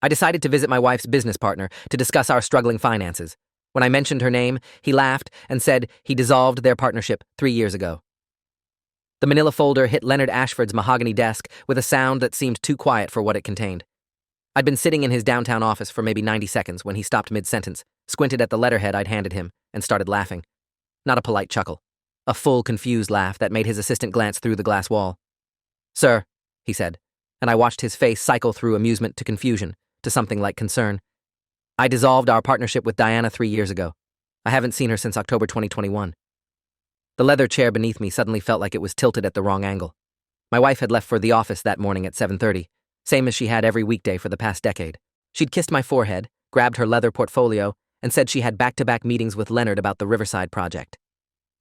I decided to visit my wife's business partner to discuss our struggling finances. When I mentioned her name, he laughed and said he dissolved their partnership 3 years ago. The manila folder hit Leonard Ashford's mahogany desk with a sound that seemed too quiet for what it contained. I'd been sitting in his downtown office for maybe 90 seconds when he stopped mid-sentence, squinted at the letterhead I'd handed him, and started laughing. Not a polite chuckle. A full, confused laugh that made his assistant glance through the glass wall. "Sir," he said, and I watched his face cycle through amusement to confusion, to something like concern. "I dissolved our partnership with Diana 3 years ago. I haven't seen her since October 2021. The leather chair beneath me suddenly felt like it was tilted at the wrong angle. My wife had left for the office that morning at 7:30, same as she had every weekday for the past decade. She'd kissed my forehead, grabbed her leather portfolio, and said she had back-to-back meetings with Leonard about the Riverside project.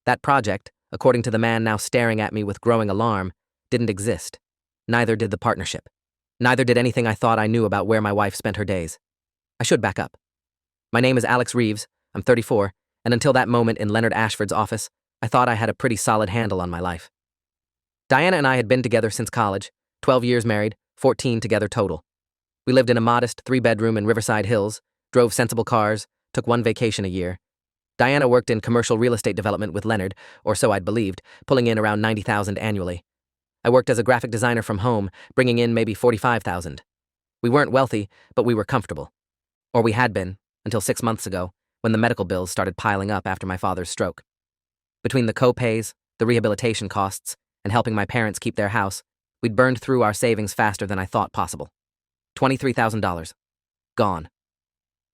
That project, according to the man now staring at me with growing alarm, didn't exist. Neither did the partnership. Neither did anything I thought I knew about where my wife spent her days. I should back up. My name is Alex Reeves, I'm 34, and until that moment in Leonard Ashford's office, I thought I had a pretty solid handle on my life. Diana and I had been together since college, 12 years married, 14 together total. We lived in a modest 3-bedroom in Riverside Hills, drove sensible cars, took 1 vacation a year. Diana worked in commercial real estate development with Leonard, or so I'd believed, pulling in around $90,000 annually. I worked as a graphic designer from home, bringing in maybe $45,000. We weren't wealthy, but we were comfortable. Or we had been, until 6 months ago, when the medical bills started piling up after my father's stroke. Between the co-pays, the rehabilitation costs, and helping my parents keep their house, we'd burned through our savings faster than I thought possible. $23,000. Gone.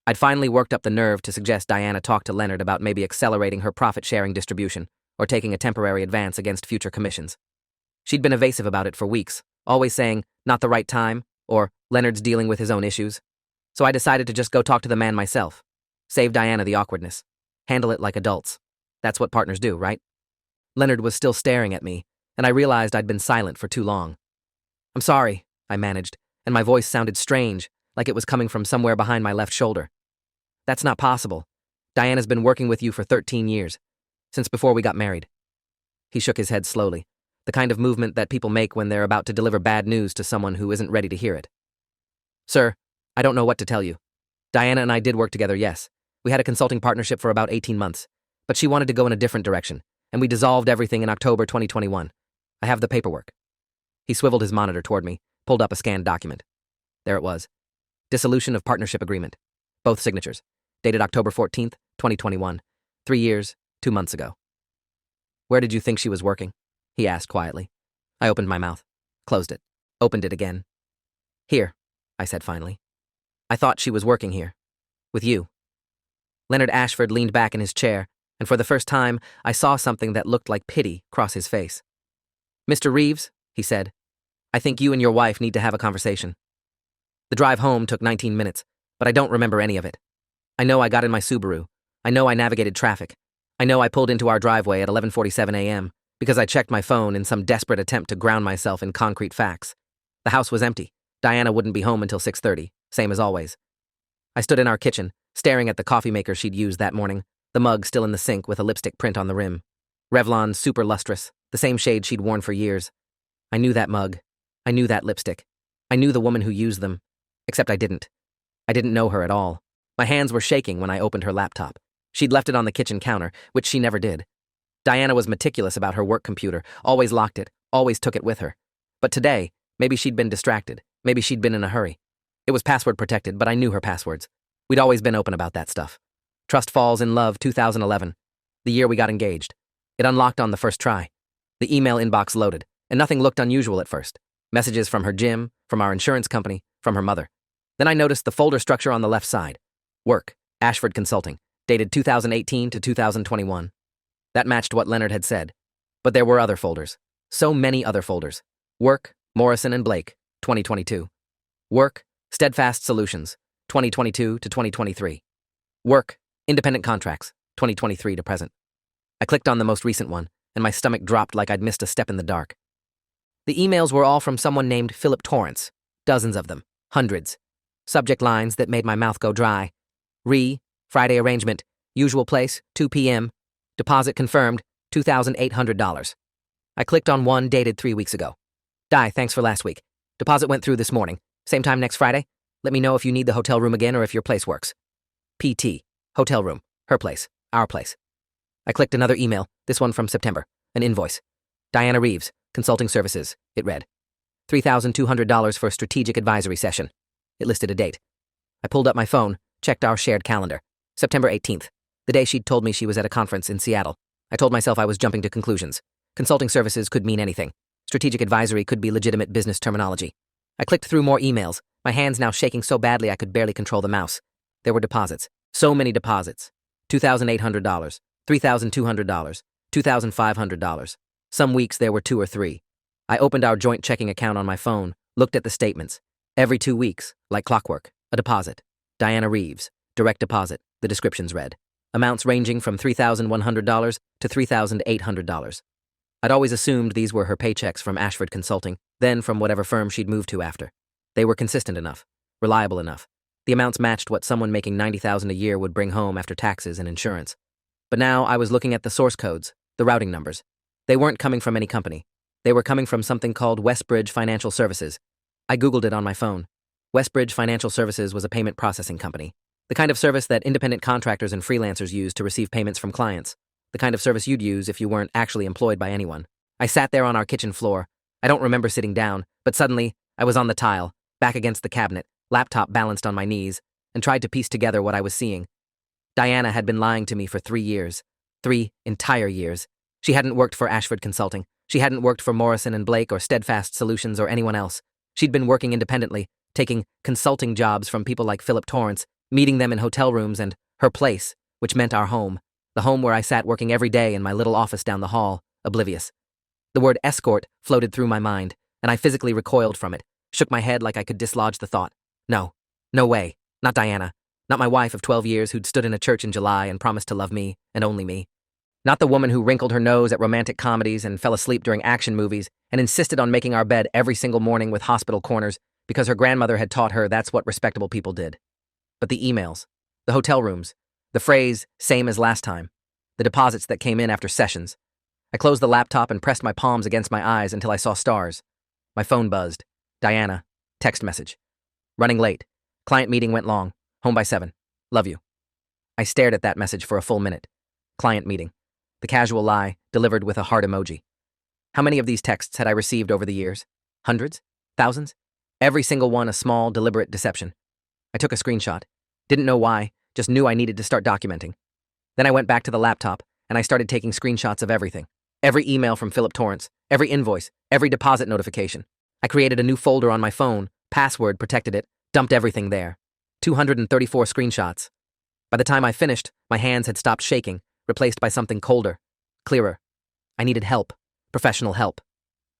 I'd finally worked up the nerve to suggest Diana talk to Leonard about maybe accelerating her profit-sharing distribution or taking a temporary advance against future commissions. She'd been evasive about it for weeks, always saying, "Not the right time," or "Leonard's dealing with his own issues." So I decided to just go talk to the man myself. Save Diana the awkwardness. Handle it like adults. That's what partners do, right? Leonard was still staring at me, and I realized I'd been silent for too long. "I'm sorry," I managed, and my voice sounded strange, like it was coming from somewhere behind my left shoulder. "That's not possible. Diana's been working with you for 13 years, since before we got married." He shook his head slowly, the kind of movement that people make when they're about to deliver bad news to someone who isn't ready to hear it. "Sir, I don't know what to tell you. Diana and I did work together, yes. We had a consulting partnership for about 18 months, but she wanted to go in a different direction, and we dissolved everything in October 2021. I have the paperwork." He swiveled his monitor toward me, pulled up a scanned document. There it was. Dissolution of partnership agreement. Both signatures. Dated October 14th, 2021. 3 years, 2 months ago. "Where did you think she was working?" he asked quietly. I opened my mouth, closed it, opened it again. "Here," I said finally. "I thought she was working here. With you." Leonard Ashford leaned back in his chair, and for the first time, I saw something that looked like pity cross his face. "Mr. Reeves," he said, "I think you and your wife need to have a conversation." The drive home took 19 minutes, but I don't remember any of it. I know I got in my Subaru. I know I navigated traffic. I know I pulled into our driveway at 11:47 a.m. because I checked my phone in some desperate attempt to ground myself in concrete facts. The house was empty. Diana wouldn't be home until 6:30, same as always. I stood in our kitchen, staring at the coffee maker she'd used that morning, the mug still in the sink with a lipstick print on the rim. Revlon Super Lustrous, the same shade she'd worn for years. I knew that mug. I knew that lipstick. I knew the woman who used them. Except I didn't. I didn't know her at all. My hands were shaking when I opened her laptop. She'd left it on the kitchen counter, which she never did. Diana was meticulous about her work computer, always locked it, always took it with her. But today, maybe she'd been distracted. Maybe she'd been in a hurry. It was password protected, but I knew her passwords. We'd always been open about that stuff. Trust Falls in Love 2011, the year we got engaged. It unlocked on the first try. The email inbox loaded, and nothing looked unusual at first. Messages from her gym, from our insurance company, from her mother. Then I noticed the folder structure on the left side. Work, Ashford Consulting, dated 2018 to 2021. That matched what Leonard had said. But there were other folders. So many other folders. Work, Morrison and Blake, 2022. Work, Steadfast Solutions, 2022 to 2023. Work, Independent Contracts, 2023 to present. I clicked on the most recent one, and my stomach dropped like I'd missed a step in the dark. The emails were all from someone named Philip Torrance, dozens of them, hundreds. Subject lines that made my mouth go dry. Friday arrangement, usual place, 2 p.m. Deposit confirmed, $2,800. I clicked on one dated 3 weeks ago. Di, thanks for last week. Deposit went through this morning. Same time next Friday? Let me know if you need the hotel room again or if your place works. PT. Hotel room. Her place. Our place. I clicked another email, this one from September. An invoice. Diana Reeves, Consulting Services, it read. $3,200 for a strategic advisory session. It listed a date. I pulled up my phone, checked our shared calendar. September 18th, the day she'd told me she was at a conference in Seattle. I told myself I was jumping to conclusions. Consulting services could mean anything. Strategic advisory could be legitimate business terminology. I clicked through more emails, my hands now shaking so badly I could barely control the mouse. There were deposits. So many deposits. $2,800, $3,200, $2,500. Some weeks there were 2 or 3. I opened our joint checking account on my phone, looked at the statements. Every 2 weeks, like clockwork, a deposit. Diana Reeves, direct deposit, the descriptions read. Amounts ranging from $3,100 to $3,800. I'd always assumed these were her paychecks from Ashford Consulting, then from whatever firm she'd moved to after. They were consistent enough, reliable enough. The amounts matched what someone making $90,000 a year would bring home after taxes and insurance. But now I was looking at the source codes, the routing numbers. They weren't coming from any company. They were coming from something called Westbridge Financial Services. I Googled it on my phone. Westbridge Financial Services was a payment processing company. The kind of service that independent contractors and freelancers use to receive payments from clients. The kind of service you'd use if you weren't actually employed by anyone. I sat there on our kitchen floor. I don't remember sitting down, but suddenly, I was on the tile, back against the cabinet, laptop balanced on my knees, and tried to piece together what I was seeing. Diana had been lying to me for 3 years. 3 entire years. She hadn't worked for Ashford Consulting. She hadn't worked for Morrison & Blake or Steadfast Solutions or anyone else. She'd been working independently, taking consulting jobs from people like Philip Torrance, meeting them in hotel rooms, and her place, which meant our home. The home where I sat working every day in my little office down the hall, oblivious. The word escort floated through my mind, and I physically recoiled from it, shook my head like I could dislodge the thought. No. No way. Not Diana. Not my wife of 12 years who'd stood in a church in July and promised to love me, and only me. Not the woman who wrinkled her nose at romantic comedies and fell asleep during action movies and insisted on making our bed every single morning with hospital corners because her grandmother had taught her that's what respectable people did. But the emails, the hotel rooms, the phrase, same as last time, the deposits that came in after sessions. I closed the laptop and pressed my palms against my eyes until I saw stars. My phone buzzed. Diana. Text message. Running late. Client meeting went long. Home by 7. Love you. I stared at that message for a full minute. Client meeting. The casual lie, delivered with a heart emoji. How many of these texts had I received over the years? Hundreds? Thousands? Every single one a small, deliberate deception. I took a screenshot. Didn't know why, just knew I needed to start documenting. Then I went back to the laptop, and I started taking screenshots of everything. Every email from Philip Torrance, every invoice, every deposit notification. I created a new folder on my phone, password protected it, dumped everything there. 234 screenshots. By the time I finished, my hands had stopped shaking, replaced by something colder, clearer. I needed help, professional help.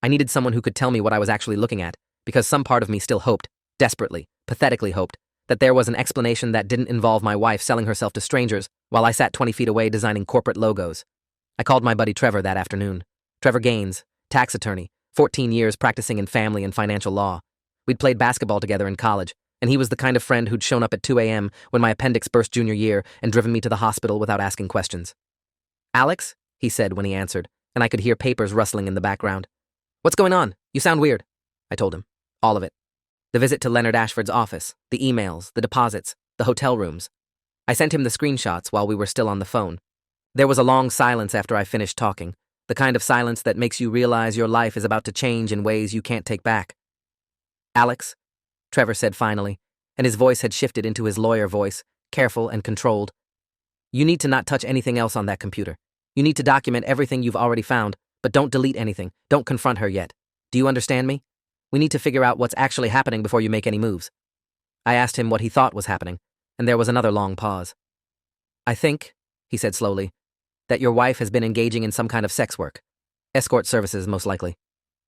I needed someone who could tell me what I was actually looking at, because some part of me still hoped, desperately, pathetically hoped, that there was an explanation that didn't involve my wife selling herself to strangers while I sat 20 feet away designing corporate logos. I called my buddy Trevor that afternoon. Trevor Gaines, tax attorney, 14 years practicing in family and financial law. We'd played basketball together in college, and he was the kind of friend who'd shown up at 2 a.m. when my appendix burst junior year and driven me to the hospital without asking questions. Alex, he said when he answered, and I could hear papers rustling in the background. What's going on? You sound weird. I told him. All of it. The visit to Leonard Ashford's office, the emails, the deposits, the hotel rooms. I sent him the screenshots while we were still on the phone. There was a long silence after I finished talking, the kind of silence that makes you realize your life is about to change in ways you can't take back. Alex, Trevor said finally, and his voice had shifted into his lawyer voice, careful and controlled. You need to not touch anything else on that computer. You need to document everything you've already found, but don't delete anything. Don't confront her yet. Do you understand me? We need to figure out what's actually happening before you make any moves. I asked him what he thought was happening, and there was another long pause. I think, he said slowly, that your wife has been engaging in some kind of sex work. Escort services, most likely.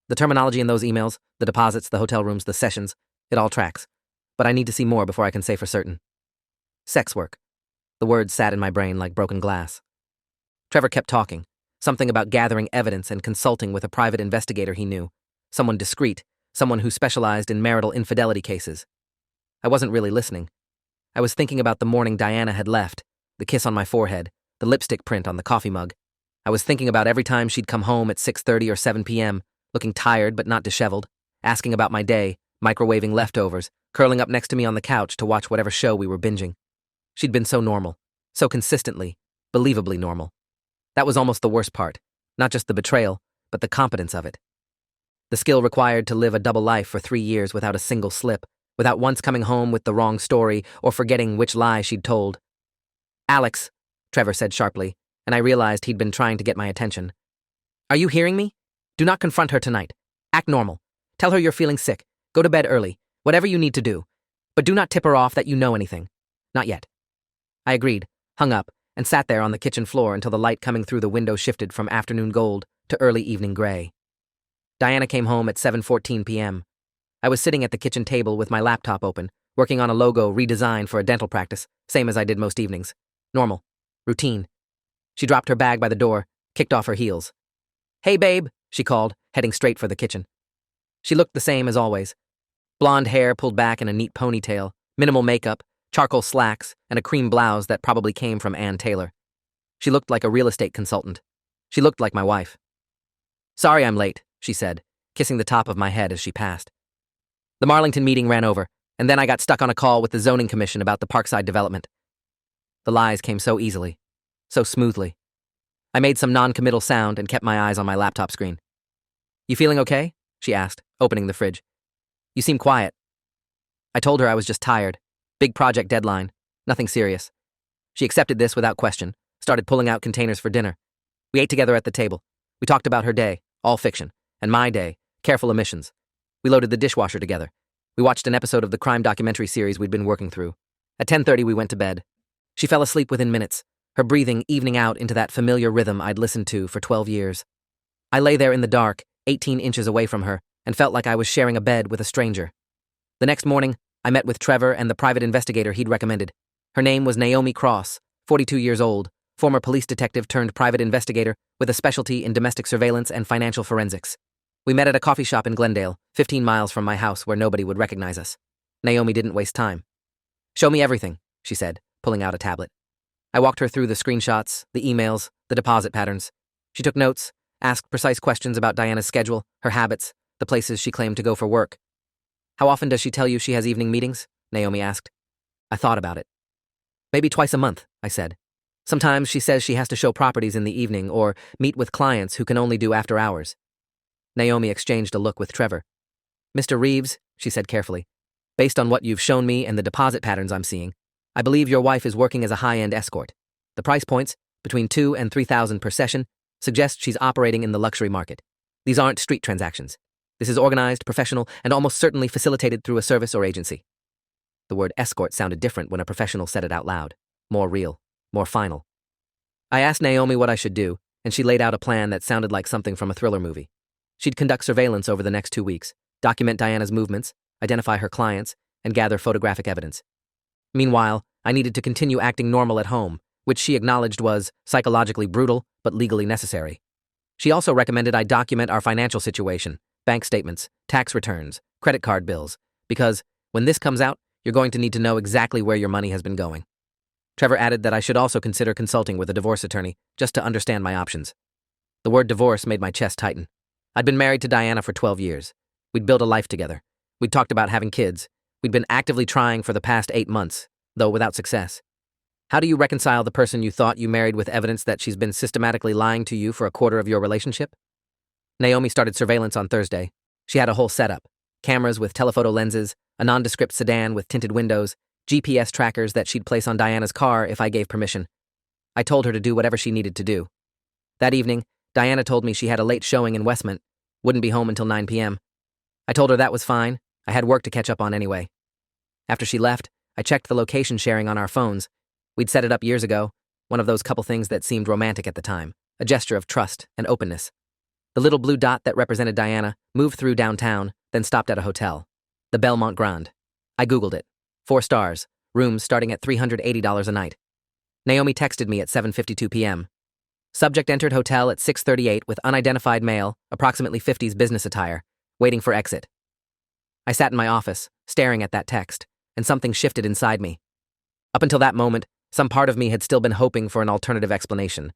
The terminology in those emails, the deposits, the hotel rooms, the sessions, it all tracks. But I need to see more before I can say for certain. Sex work. The words sat in my brain like broken glass. Trevor kept talking, something about gathering evidence and consulting with a private investigator he knew, someone discreet, someone who specialized in marital infidelity cases. I wasn't really listening. I was thinking about the morning Diana had left, the kiss on my forehead, the lipstick print on the coffee mug. I was thinking about every time she'd come home at 6:30 or 7 p.m., looking tired but not disheveled, asking about my day, microwaving leftovers, curling up next to me on the couch to watch whatever show we were binging. She'd been so normal, so consistently, believably normal. That was almost the worst part, not just the betrayal, but the competence of it. The skill required to live a double life for 3 years without a single slip, without once coming home with the wrong story or forgetting which lie she'd told. "Alex," Trevor said sharply, and I realized he'd been trying to get my attention. "Are you hearing me? Do not confront her tonight. Act normal. Tell her you're feeling sick. Go to bed early. Whatever you need to do. But do not tip her off that you know anything. Not yet." I agreed, hung up, and sat there on the kitchen floor until the light coming through the window shifted from afternoon gold to early evening gray. Diana came home at 7:14 p.m. I was sitting at the kitchen table with my laptop open, working on a logo redesigned for a dental practice, same as I did most evenings. Normal. Routine. She dropped her bag by the door, kicked off her heels. "Hey, babe," she called, heading straight for the kitchen. She looked the same as always. Blonde hair pulled back in a neat ponytail, minimal makeup, charcoal slacks, and a cream blouse that probably came from Ann Taylor. She looked like a real estate consultant. She looked like my wife. "Sorry I'm late," she said, kissing the top of my head as she passed. The Marlington meeting ran over, and then I got stuck on a call with the zoning commission about the Parkside development. The lies came so easily, so smoothly. I made some non-committal sound and kept my eyes on my laptop screen. "You feeling okay?" she asked, opening the fridge. "You seem quiet." I told her I was just tired. Big project deadline. Nothing serious. She accepted this without question, started pulling out containers for dinner. We ate together at the table. We talked about her day, all fiction, and my day, careful omissions. We loaded the dishwasher together. We watched an episode of the crime documentary series we'd been working through. At 10:30 we went to bed. She fell asleep within minutes, her breathing evening out into that familiar rhythm I'd listened to for 12 years. I lay there in the dark, 18 inches away from her, and felt like I was sharing a bed with a stranger. The next morning, I met with Trevor and the private investigator he'd recommended. Her name was Naomi Cross, 42 years old, former police detective turned private investigator with a specialty in domestic surveillance and financial forensics. We met at a coffee shop in Glendale, 15 miles from my house where nobody would recognize us. Naomi didn't waste time. "Show me everything," she said, pulling out a tablet. I walked her through the screenshots, the emails, the deposit patterns. She took notes, asked precise questions about Diana's schedule, her habits, the places she claimed to go for work. "How often does she tell you she has evening meetings?" Naomi asked. I thought about it. "Maybe twice a month," I said. "Sometimes she says she has to show properties in the evening or meet with clients who can only do after hours." Naomi exchanged a look with Trevor. "Mr. Reeves," she said carefully, "based on what you've shown me and the deposit patterns I'm seeing, I believe your wife is working as a high-end escort. The price points, between $2,000 and $3,000 per session, suggest she's operating in the luxury market. These aren't street transactions. This is organized, professional, and almost certainly facilitated through a service or agency." The word escort sounded different when a professional said it out loud. More real, more final. I asked Naomi what I should do, and she laid out a plan that sounded like something from a thriller movie. She'd conduct surveillance over the next 2 weeks, document Diana's movements, identify her clients, and gather photographic evidence. Meanwhile, I needed to continue acting normal at home, which she acknowledged was psychologically brutal but legally necessary. She also recommended I document our financial situation, bank statements, tax returns, credit card bills, because when this comes out, you're going to need to know exactly where your money has been going. Trevor added that I should also consider consulting with a divorce attorney just to understand my options. The word divorce made my chest tighten. I'd been married to Diana for 12 years. We'd built a life together. We'd talked about having kids. We'd been actively trying for the past 8 months, though without success. How do you reconcile the person you thought you married with evidence that she's been systematically lying to you for a quarter of your relationship? Naomi started surveillance on Thursday. She had a whole setup. Cameras with telephoto lenses, a nondescript sedan with tinted windows, GPS trackers that she'd place on Diana's car if I gave permission. I told her to do whatever she needed to do. That evening, Diana told me she had a late showing in Westmont, wouldn't be home until 9 p.m. I told her that was fine. I had work to catch up on anyway. After she left, I checked the location sharing on our phones. We'd set it up years ago, one of those couple things that seemed romantic at the time, a gesture of trust and openness. The little blue dot that represented Diana moved through downtown, then stopped at a hotel, the Belmont Grand. I Googled it. 4 stars, rooms starting at $380 a night. Naomi texted me at 7:52 p.m. Subject entered hotel at 6:38 with unidentified male, approximately 50s business attire, waiting for exit. I sat in my office, staring at that text, and something shifted inside me. Up until that moment, some part of me had still been hoping for an alternative explanation.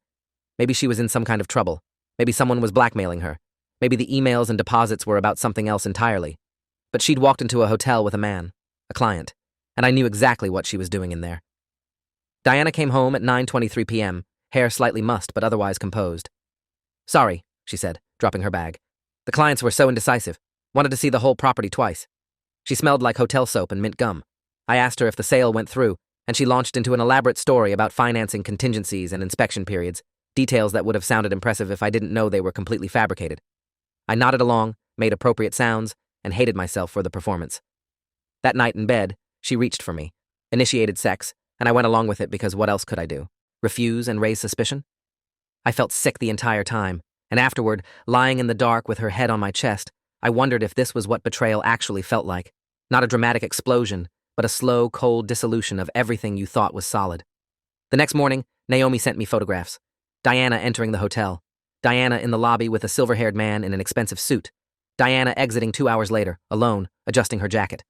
Maybe she was in some kind of trouble. Maybe someone was blackmailing her. Maybe the emails and deposits were about something else entirely. But she'd walked into a hotel with a man. a client, and I knew exactly what she was doing in there. Diana came home at 9:23 p.m., hair slightly mussed but otherwise composed. "Sorry," she said, dropping her bag. "The clients were so indecisive. Wanted to see the whole property twice." She smelled like hotel soap and mint gum. I asked her if the sale went through, and she launched into an elaborate story about financing contingencies and inspection periods, details that would have sounded impressive if I didn't know they were completely fabricated. I nodded along, made appropriate sounds, and hated myself for the performance. That night in bed, she reached for me, initiated sex, and I went along with it because what else could I do? Refuse and raise suspicion? I felt sick the entire time, and afterward, lying in the dark with her head on my chest, I wondered if this was what betrayal actually felt like. Not a dramatic explosion, but a slow, cold dissolution of everything you thought was solid. The next morning, Naomi sent me photographs. Diana entering the hotel. Diana in the lobby with a silver-haired man in an expensive suit. Diana exiting 2 hours later, alone, adjusting her jacket.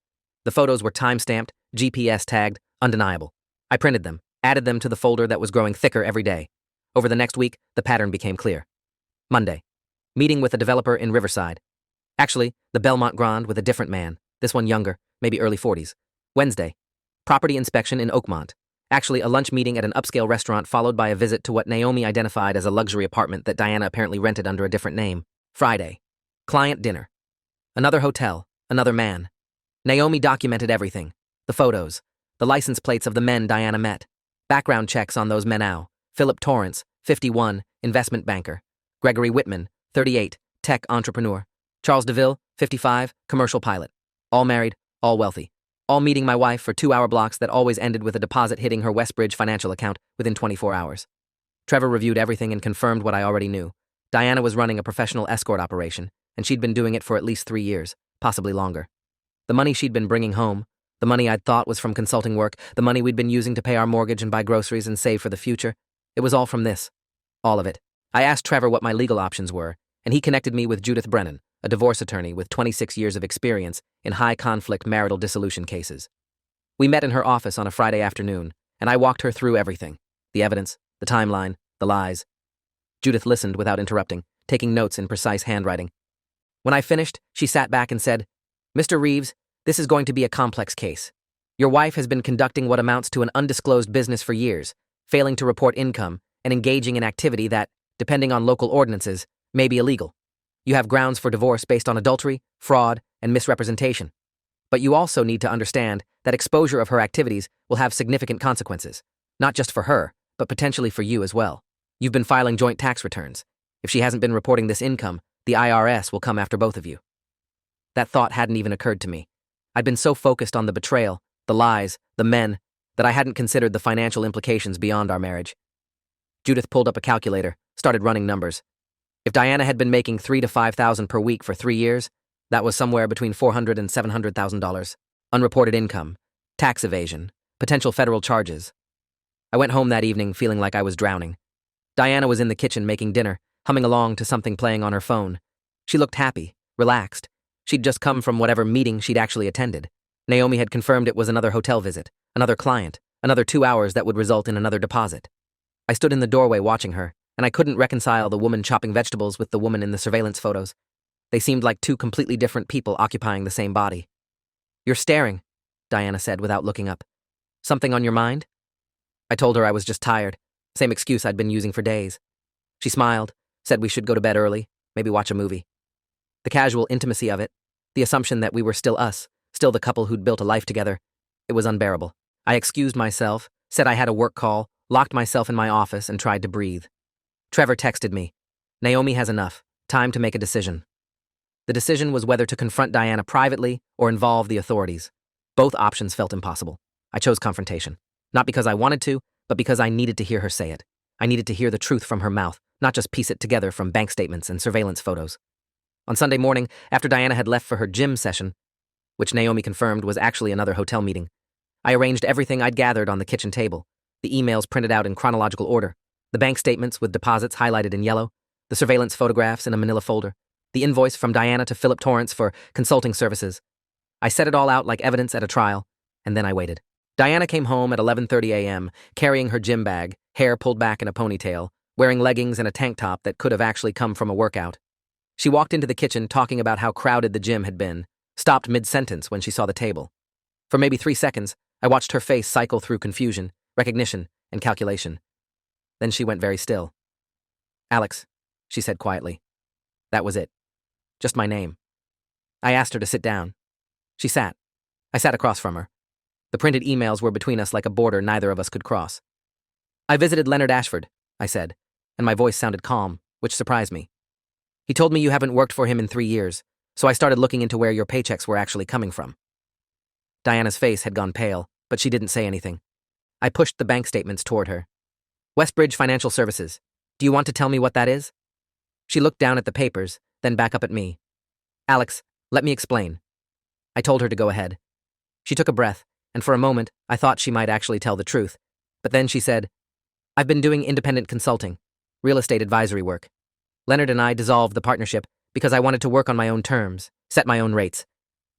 The photos were time-stamped, GPS tagged, undeniable. I printed them, added them to the folder that was growing thicker every day. Over the next week, the pattern became clear. Monday. Meeting with a developer in Riverside. Actually, the Belmont Grand with a different man, this one younger, maybe early 40s. Wednesday. Property inspection in Oakmont. Actually, a lunch meeting at an upscale restaurant followed by a visit to what Naomi identified as a luxury apartment that Diana apparently rented under a different name. Friday. Client dinner. Another hotel, another man. Naomi documented everything. The photos, the license plates of the men Diana met, background checks on those men now. Philip Torrance, 51, investment banker. Gregory Whitman, 38, tech entrepreneur. Charles DeVille, 55, commercial pilot. All married, all wealthy. All meeting my wife for 2-hour blocks that always ended with a deposit hitting her Westbridge financial account within 24 hours. Trevor reviewed everything and confirmed what I already knew. Diana was running a professional escort operation, and she'd been doing it for at least 3 years, possibly longer. The money she'd been bringing home, the money I'd thought was from consulting work, the money we'd been using to pay our mortgage and buy groceries and save for the future, it was all from this. All of it. I asked Trevor what my legal options were, and he connected me with Judith Brennan, a divorce attorney with 26 years of experience in high-conflict marital dissolution cases. We met in her office on a Friday afternoon, and I walked her through everything. The evidence, the timeline, the lies. Judith listened without interrupting, taking notes in precise handwriting. When I finished, she sat back and said, "Mr. Reeves, this is going to be a complex case. Your wife has been conducting what amounts to an undisclosed business for years, failing to report income and engaging in activity that, depending on local ordinances, may be illegal. You have grounds for divorce based on adultery, fraud, and misrepresentation. But you also need to understand that exposure of her activities will have significant consequences, not just for her, but potentially for you as well. You've been filing joint tax returns. If she hasn't been reporting this income, the IRS will come after both of you." That thought hadn't even occurred to me. I'd been so focused on the betrayal, the lies, the men, that I hadn't considered the financial implications beyond our marriage. Judith pulled up a calculator, started running numbers. If Diana had been making $3,000 to $5,000 per week for 3 years, that was somewhere between $400,000 and $700,000. Unreported income, tax evasion, potential federal charges. I went home that evening feeling like I was drowning. Diana was in the kitchen making dinner, humming along to something playing on her phone. She looked happy, relaxed. She'd just come from whatever meeting she'd actually attended. Naomi had confirmed it was another hotel visit, another client, another 2 hours that would result in another deposit. I stood in the doorway watching her, and I couldn't reconcile the woman chopping vegetables with the woman in the surveillance photos. They seemed like two completely different people occupying the same body. "You're staring," Diana said without looking up. "Something on your mind?" I told her I was just tired, same excuse I'd been using for days. She smiled, said we should go to bed early, maybe watch a movie. The casual intimacy of it, the assumption that we were still us, still the couple who'd built a life together, it was unbearable. I excused myself, said I had a work call, locked myself in my office, and tried to breathe. Trevor texted me. "Naomi has enough. Time to make a decision." The decision was whether to confront Diana privately or involve the authorities. Both options felt impossible. I chose confrontation. Not because I wanted to, but because I needed to hear her say it. I needed to hear the truth from her mouth, not just piece it together from bank statements and surveillance photos. On Sunday morning, after Diana had left for her gym session, which Naomi confirmed was actually another hotel meeting, I arranged everything I'd gathered on the kitchen table, the emails printed out in chronological order, the bank statements with deposits highlighted in yellow, the surveillance photographs in a manila folder, the invoice from Diana to Philip Torrance for consulting services. I set it all out like evidence at a trial, and then I waited. Diana came home at 11:30 a.m., carrying her gym bag, hair pulled back in a ponytail, wearing leggings and a tank top that could have actually come from a workout. She walked into the kitchen talking about how crowded the gym had been, stopped mid-sentence when she saw the table. For maybe 3 seconds, I watched her face cycle through confusion, recognition, and calculation. Then she went very still. Alex, she said quietly. That was it. Just my name. I asked her to sit down. She sat. I sat across from her. The printed emails were between us like a border neither of us could cross. I visited Leonard Ashford, I said, and my voice sounded calm, which surprised me. He told me you haven't worked for him in 3 years, so I started looking into where your paychecks were actually coming from. Diana's face had gone pale, but she didn't say anything. I pushed the bank statements toward her. Westbridge Financial Services. Do you want to tell me what that is? She looked down at the papers, then back up at me. Alex, let me explain. I told her to go ahead. She took a breath, and for a moment, I thought she might actually tell the truth. But then she said, I've been doing independent consulting, real estate advisory work. Leonard and I dissolved the partnership because I wanted to work on my own terms, set my own rates.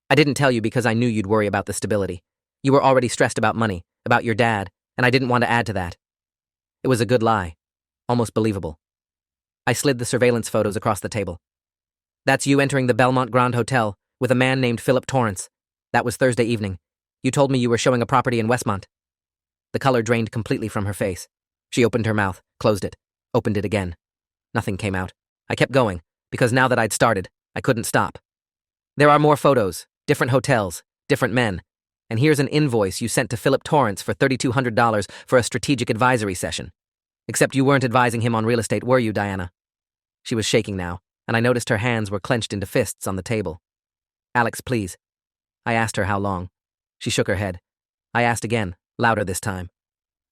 I didn't tell you because I knew you'd worry about the stability. You were already stressed about money, about your dad, and I didn't want to add to that. It was a good lie. Almost believable. I slid the surveillance photos across the table. That's you entering the Belmont Grand Hotel with a man named Philip Torrance. That was Thursday evening. You told me you were showing a property in Westmont. The color drained completely from her face. She opened her mouth, closed it, opened it again. Nothing came out. I kept going, because now that I'd started, I couldn't stop. There are more photos, different hotels, different men. And here's an invoice you sent to Philip Torrance for $3,200 for a strategic advisory session. Except you weren't advising him on real estate, were you, Diana? She was shaking now, and I noticed her hands were clenched into fists on the table. Alex, please. I asked her how long. She shook her head. I asked again, louder this time.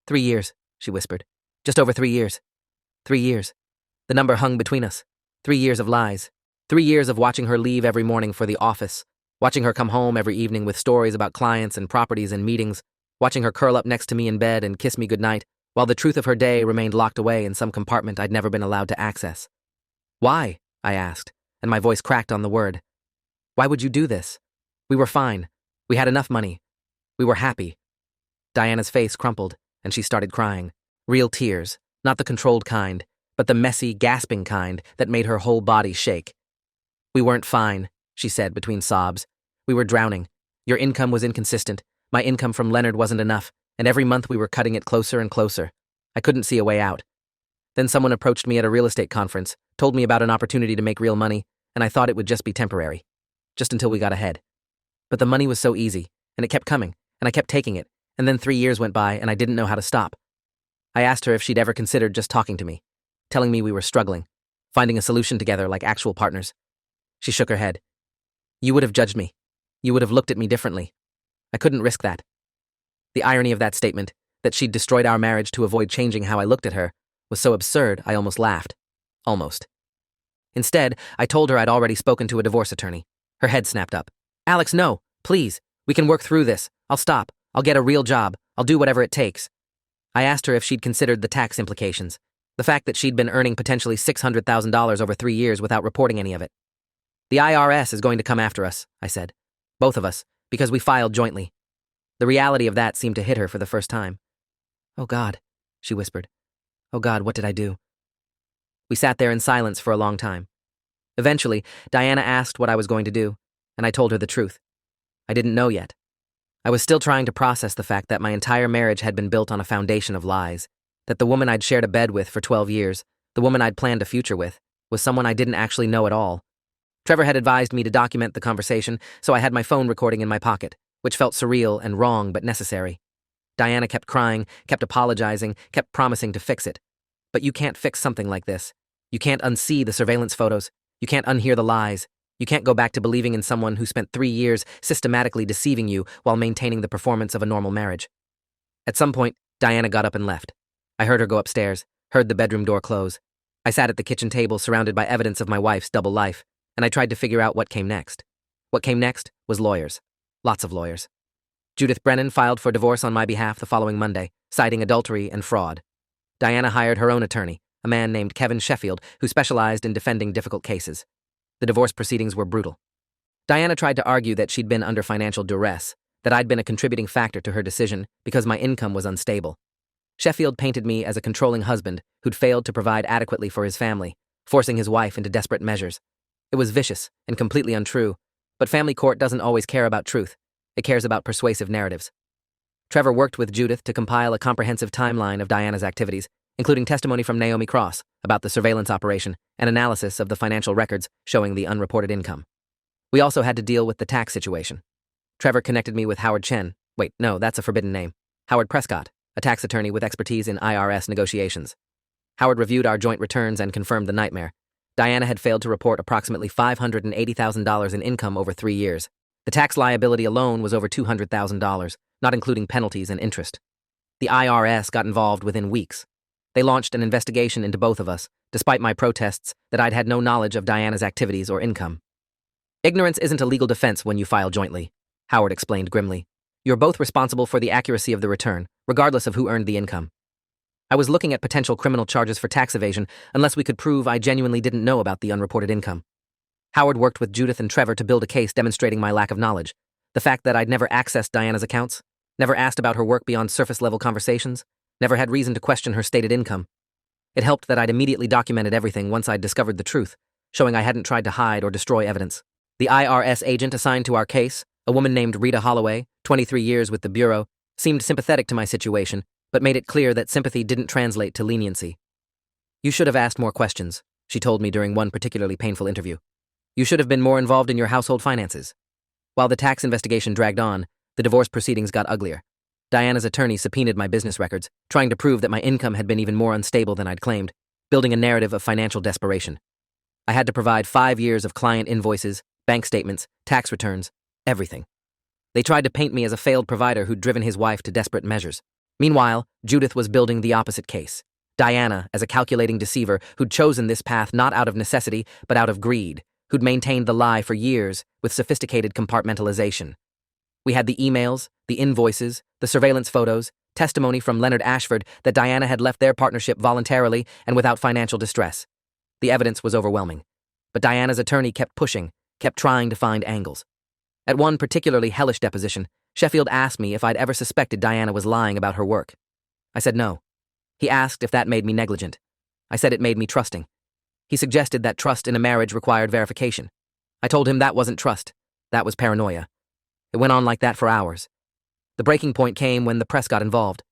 3 years, she whispered. Just over 3 years. 3 years. The number hung between us. 3 years of lies. 3 years of watching her leave every morning for the office, watching her come home every evening with stories about clients and properties and meetings, watching her curl up next to me in bed and kiss me goodnight, while the truth of her day remained locked away in some compartment I'd never been allowed to access. Why? I asked, and my voice cracked on the word. Why would you do this? We were fine. We had enough money. We were happy. Diana's face crumpled, and she started crying. Real tears, not the controlled kind, but the messy, gasping kind that made her whole body shake. We weren't fine, she said between sobs. We were drowning. Your income was inconsistent. My income from Leonard wasn't enough, and every month we were cutting it closer and closer. I couldn't see a way out. Then someone approached me at a real estate conference, told me about an opportunity to make real money, and I thought it would just be temporary. Just until we got ahead. But the money was so easy, and it kept coming, and I kept taking it, and then 3 years went by and I didn't know how to stop. I asked her if she'd ever considered just talking to me, telling me we were struggling, finding a solution together like actual partners. She shook her head. You would have judged me. You would have looked at me differently. I couldn't risk that. The irony of that statement, that she'd destroyed our marriage to avoid changing how I looked at her, was so absurd I almost laughed. Almost. Instead, I told her I'd already spoken to a divorce attorney. Her head snapped up. Alex, no, please. We can work through this. I'll stop. I'll get a real job. I'll do whatever it takes. I asked her if she'd considered the tax implications. The fact that she'd been earning potentially $600,000 over 3 years without reporting any of it. The IRS is going to come after us, I said. Both of us, because we filed jointly. The reality of that seemed to hit her for the first time. Oh God, she whispered. Oh God, what did I do? We sat there in silence for a long time. Eventually, Diana asked what I was going to do, and I told her the truth. I didn't know yet. I was still trying to process the fact that my entire marriage had been built on a foundation of lies, that the woman I'd shared a bed with for 12 years, the woman I'd planned a future with, was someone I didn't actually know at all. Trevor had advised me to document the conversation, so I had my phone recording in my pocket, which felt surreal and wrong but necessary. Diana kept crying, kept apologizing, kept promising to fix it. But you can't fix something like this. You can't unsee the surveillance photos. You can't unhear the lies. You can't go back to believing in someone who spent 3 years systematically deceiving you while maintaining the performance of a normal marriage. At some point, Diana got up and left. I heard her go upstairs, heard the bedroom door close. I sat at the kitchen table surrounded by evidence of my wife's double life, and I tried to figure out what came next. What came next was lawyers. Lots of lawyers. Judith Brennan filed for divorce on my behalf the following Monday, citing adultery and fraud. Diana hired her own attorney, a man named Kevin Sheffield, who specialized in defending difficult cases. The divorce proceedings were brutal. Diana tried to argue that she'd been under financial duress, that I'd been a contributing factor to her decision because my income was unstable. Sheffield painted me as a controlling husband who'd failed to provide adequately for his family, forcing his wife into desperate measures. It was vicious and completely untrue, but family court doesn't always care about truth. It cares about persuasive narratives. Trevor worked with Judith to compile a comprehensive timeline of Diana's activities, including testimony from Naomi Cross about the surveillance operation and analysis of the financial records showing the unreported income. We also had to deal with the tax situation. Trevor connected me with Howard Chen. Wait, no, that's a forbidden name. Howard Prescott, a tax attorney with expertise in IRS negotiations. Howard reviewed our joint returns and confirmed the nightmare. Diana had failed to report approximately $580,000 in income over 3 years. The tax liability alone was over $200,000, not including penalties and interest. The IRS got involved within weeks. They launched an investigation into both of us, despite my protests that I'd had no knowledge of Diana's activities or income. Ignorance isn't a legal defense when you file jointly, Howard explained grimly. You're both responsible for the accuracy of the return, regardless of who earned the income. I was looking at potential criminal charges for tax evasion unless we could prove I genuinely didn't know about the unreported income. Howard worked with Judith and Trevor to build a case demonstrating my lack of knowledge. The fact that I'd never accessed Diana's accounts, never asked about her work beyond surface-level conversations, never had reason to question her stated income. It helped that I'd immediately documented everything once I'd discovered the truth, showing I hadn't tried to hide or destroy evidence. The IRS agent assigned to our case, a woman named Rita Holloway, 23 years with the Bureau, seemed sympathetic to my situation, but made it clear that sympathy didn't translate to leniency. You should have asked more questions, she told me during one particularly painful interview. You should have been more involved in your household finances. While the tax investigation dragged on, the divorce proceedings got uglier. Diana's attorney subpoenaed my business records, trying to prove that my income had been even more unstable than I'd claimed, building a narrative of financial desperation. I had to provide 5 years of client invoices, bank statements, tax returns, everything. They tried to paint me as a failed provider who'd driven his wife to desperate measures. Meanwhile, Judith was building the opposite case. Diana as a calculating deceiver who'd chosen this path not out of necessity, but out of greed, who'd maintained the lie for years with sophisticated compartmentalization. We had the emails, the invoices, the surveillance photos, testimony from Leonard Ashford that Diana had left their partnership voluntarily and without financial distress. The evidence was overwhelming. But Diana's attorney kept pushing, kept trying to find angles. At one particularly hellish deposition, Sheffield asked me if I'd ever suspected Diana was lying about her work. I said no. He asked if that made me negligent. I said it made me trusting. He suggested that trust in a marriage required verification. I told him that wasn't trust. That was paranoia. It went on like that for hours. The breaking point came when the press got involved.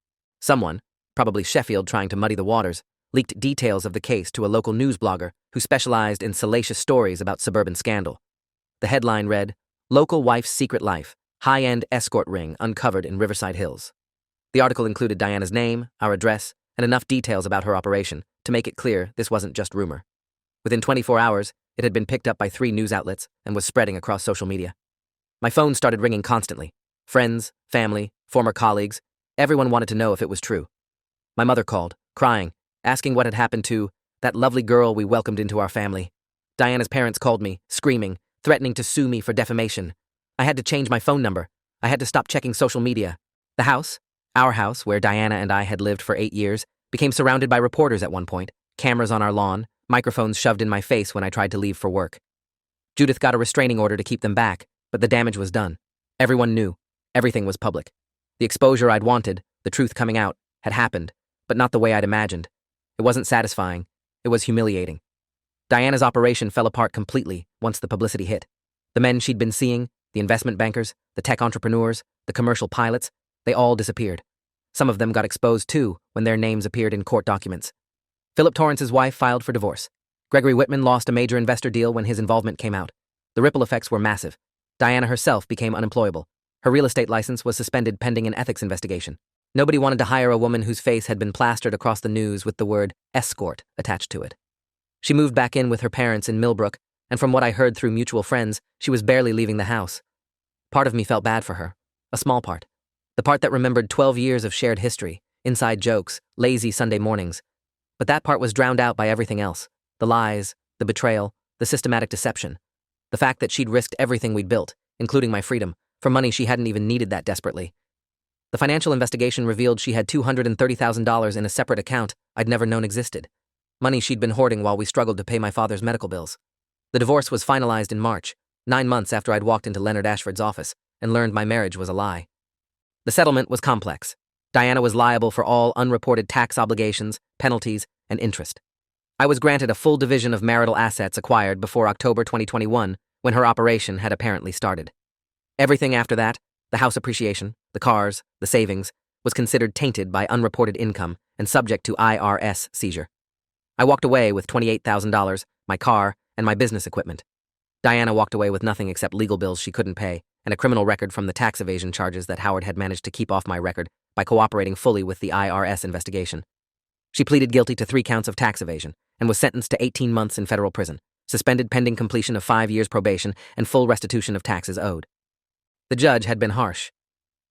Someone, probably Sheffield trying to muddy the waters, leaked details of the case to a local news blogger who specialized in salacious stories about suburban scandal. The headline read, "Local Wife's Secret Life, High-End Escort Ring Uncovered in Riverside Hills." The article included Diana's name, our address, and enough details about her operation to make it clear this wasn't just rumor. Within 24 hours, it had been picked up by 3 news outlets and was spreading across social media. My phone started ringing constantly. Friends, family, former colleagues, everyone wanted to know if it was true. My mother called, crying, asking what had happened to that lovely girl we welcomed into our family. Diana's parents called me, screaming, threatening to sue me for defamation. I had to change my phone number. I had to stop checking social media. The house, our house, where Diana and I had lived for 8 years, became surrounded by reporters at one point, cameras on our lawn, microphones shoved in my face when I tried to leave for work. Judith got a restraining order to keep them back, but the damage was done. Everyone knew. Everything was public. The exposure I'd wanted, the truth coming out, had happened, but not the way I'd imagined. It wasn't satisfying. It was humiliating. Diana's operation fell apart completely once the publicity hit. The men she'd been seeing, the investment bankers, the tech entrepreneurs, the commercial pilots, they all disappeared. Some of them got exposed too when their names appeared in court documents. Philip Torrance's wife filed for divorce. Gregory Whitman lost a major investor deal when his involvement came out. The ripple effects were massive. Diana herself became unemployable. Her real estate license was suspended pending an ethics investigation. Nobody wanted to hire a woman whose face had been plastered across the news with the word escort attached to it. She moved back in with her parents in Millbrook, and from what I heard through mutual friends, she was barely leaving the house. Part of me felt bad for her. A small part. The part that remembered 12 years of shared history, inside jokes, lazy Sunday mornings. But that part was drowned out by everything else. The lies, the betrayal, the systematic deception. The fact that she'd risked everything we'd built, including my freedom, for money she hadn't even needed that desperately. The financial investigation revealed she had $230,000 in a separate account I'd never known existed. Money she'd been hoarding while we struggled to pay my father's medical bills. The divorce was finalized in March, 9 months after I'd walked into Leonard Ashford's office and learned my marriage was a lie. The settlement was complex. Diana was liable for all unreported tax obligations, penalties, and interest. I was granted a full division of marital assets acquired before October 2021, when her operation had apparently started. Everything after that, The house appreciation, the cars, the savings, was considered tainted by unreported income and subject to IRS seizure. I walked away with $28,000, my car, and my business equipment. Diana walked away with nothing except legal bills she couldn't pay and a criminal record from the tax evasion charges that Howard had managed to keep off my record by cooperating fully with the IRS investigation. She pleaded guilty to 3 counts of tax evasion and was sentenced to 18 months in federal prison, suspended pending completion of 5 years probation and full restitution of taxes owed. The judge had been harsh.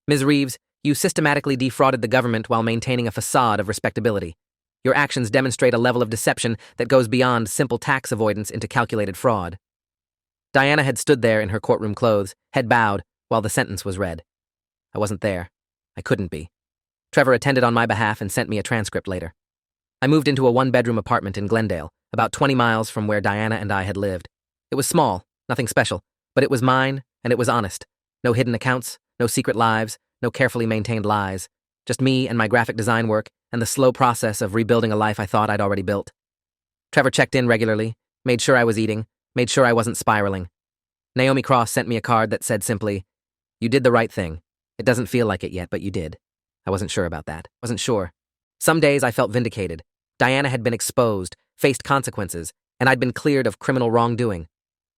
Ms. Reeves, you systematically defrauded the government while maintaining a facade of respectability. Your actions demonstrate a level of deception that goes beyond simple tax avoidance into calculated fraud. Diana had stood there in her courtroom clothes, head bowed, while the sentence was read. I wasn't there. I couldn't be. Trevor attended on my behalf and sent me a transcript later. I moved into a 1-bedroom apartment in Glendale, about 20 miles from where Diana and I had lived. It was small, nothing special, but it was mine, and it was honest. No hidden accounts, no secret lives, no carefully maintained lies. Just me and my graphic design work and the slow process of rebuilding a life I thought I'd already built. Trevor checked in regularly, made sure I was eating, made sure I wasn't spiraling. Naomi Cross sent me a card that said simply, "You did the right thing. It doesn't feel like it yet, but you did." I wasn't sure about that. Wasn't sure. Some days I felt vindicated. Diana had been exposed, faced consequences, and I'd been cleared of criminal wrongdoing.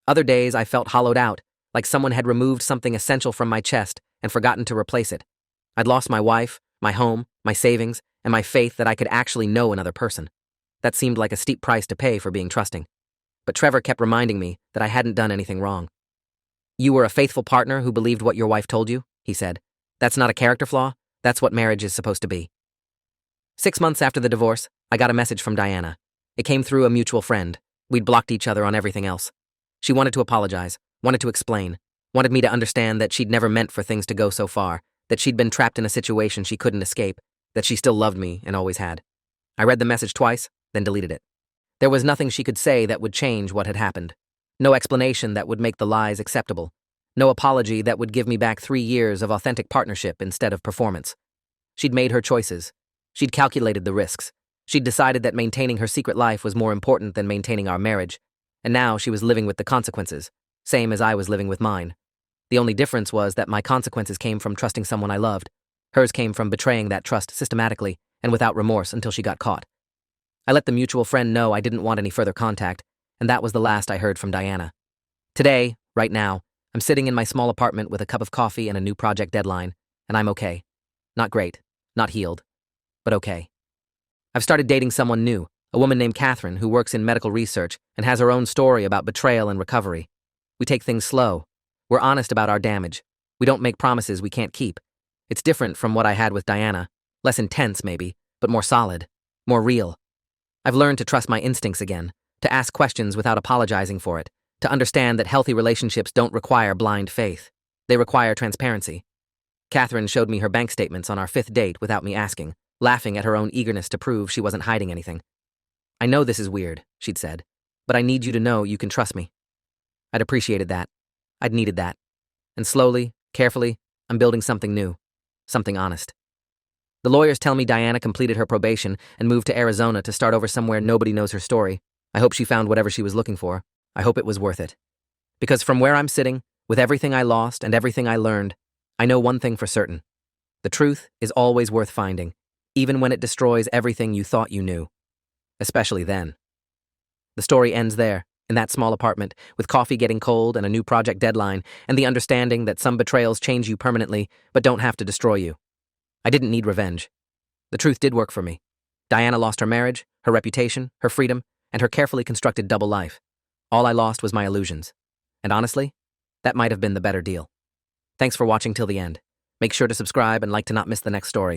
Other days I felt hollowed out, like someone had removed something essential from my chest and forgotten to replace it. I'd lost my wife, my home, my savings, and my faith that I could actually know another person. That seemed like a steep price to pay for being trusting. But Trevor kept reminding me that I hadn't done anything wrong. "You were a faithful partner who believed what your wife told you," he said. "That's not a character flaw. That's what marriage is supposed to be." 6 months after the divorce, I got a message from Diana. It came through a mutual friend. We'd blocked each other on everything else. She wanted to apologize, wanted to explain, wanted me to understand that she'd never meant for things to go so far, that she'd been trapped in a situation she couldn't escape, that she still loved me and always had. I read the message twice, then deleted it. There was nothing she could say that would change what had happened. No explanation that would make the lies acceptable. No apology that would give me back 3 years of authentic partnership instead of performance. She'd made her choices. She'd calculated the risks. She'd decided that maintaining her secret life was more important than maintaining our marriage. And now she was living with the consequences, same as I was living with mine. The only difference was that my consequences came from trusting someone I loved. Hers came from betraying that trust systematically and without remorse until she got caught. I let the mutual friend know I didn't want any further contact, and that was the last I heard from Diana. Today, right now, I'm sitting in my small apartment with a cup of coffee and a new project deadline, and I'm okay. Not great, not healed, but okay. I've started dating someone new, a woman named Catherine who works in medical research and has her own story about betrayal and recovery. We take things slow. We're honest about our damage. We don't make promises we can't keep. It's different from what I had with Diana. Less intense, maybe, but more solid, more real. I've learned to trust my instincts again, to ask questions without apologizing for it, to understand that healthy relationships don't require blind faith. They require transparency. Catherine showed me her bank statements on our 5th date without me asking, laughing at her own eagerness to prove she wasn't hiding anything. "I know this is weird," she'd said, "but I need you to know you can trust me." I'd appreciated that. I'd needed that. And slowly, carefully, I'm building something new, something honest. The lawyers tell me Diana completed her probation and moved to Arizona to start over somewhere nobody knows her story. I hope she found whatever she was looking for. I hope it was worth it. Because from where I'm sitting, with everything I lost and everything I learned, I know one thing for certain. The truth is always worth finding, even when it destroys everything you thought you knew. Especially then. The story ends there, in that small apartment, with coffee getting cold and a new project deadline, and the understanding that some betrayals change you permanently, but don't have to destroy you. I didn't need revenge. The truth did work for me. Diana lost her marriage, her reputation, her freedom, and her carefully constructed double life. All I lost was my illusions. And honestly, that might have been the better deal. Thanks for watching till the end. Make sure to subscribe and like to not miss the next story.